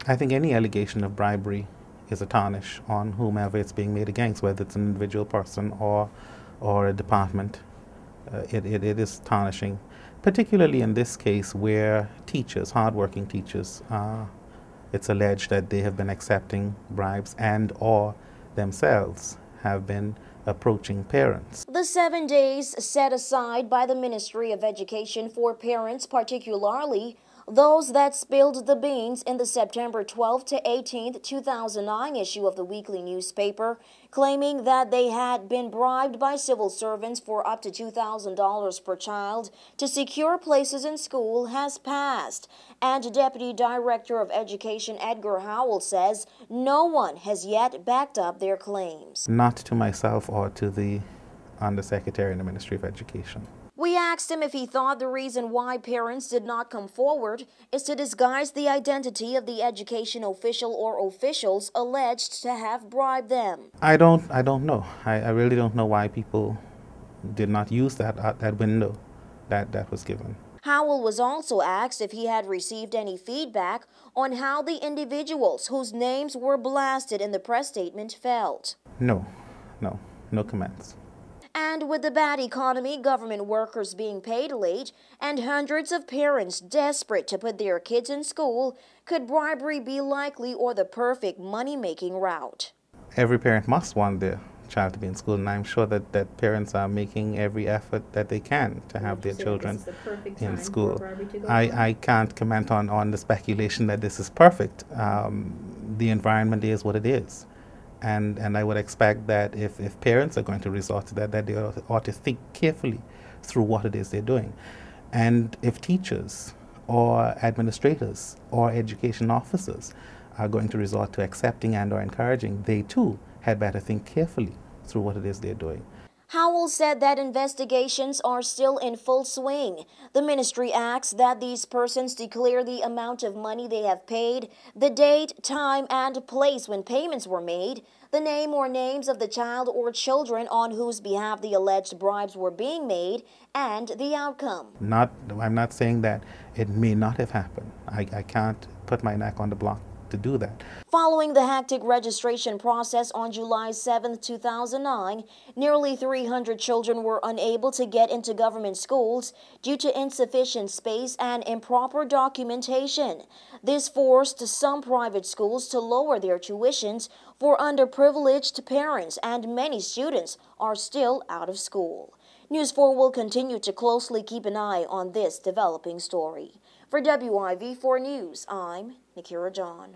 I think any allegation of bribery is a tarnish on whomever it's being made against, whether it's an individual person or a department. It is tarnishing, particularly in this case where teachers, hardworking teachers, it's alleged that they have been accepting bribes and or themselves have been approaching parents. The 7 days set aside by the Ministry of Education for parents, particularly those that spilled the beans in the September 12 to 18, 2009 issue of the weekly newspaper, claiming that they had been bribed by civil servants for up to $2,000 per child to secure places in school, has passed. And Deputy Director of Education Edgar Howell says no one has yet backed up their claims. Not to myself or to the Undersecretary in the Ministry of Education. We asked him if he thought the reason why parents did not come forward is to disguise the identity of the education official or officials alleged to have bribed them. I don't know. I really don't know why people did not use that window that was given. Howell was also asked if he had received any feedback on how the individuals whose names were blasted in the press statement felt. No comments. And with the bad economy, government workers being paid late, and hundreds of parents desperate to put their kids in school, could bribery be likely or the perfect money-making route? Every parent must want their child to be in school, and I'm sure that parents are making every effort that they can to have their children in school. I can't comment on the speculation that this is perfect. The environment is what it is. And I would expect that if parents are going to resort to that they ought to think carefully through what it is they're doing. And if teachers or administrators or education officers are going to resort to accepting and or encouraging, they too had better think carefully through what it is they're doing. Howell said that investigations are still in full swing. The ministry asks that these persons declare the amount of money they have paid, the date, time, and place when payments were made, the name or names of the child or children on whose behalf the alleged bribes were being made, and the outcome. I'm not saying that it may not have happened. I can't put my neck on the block to do that. Following the hectic registration process on July 7, 2009, nearly 300 children were unable to get into government schools due to insufficient space and improper documentation. This forced some private schools to lower their tuitions for underprivileged parents, and many students are still out of school. News 4 will continue to closely keep an eye on this developing story. For WIV4 News, I'm Nikira John.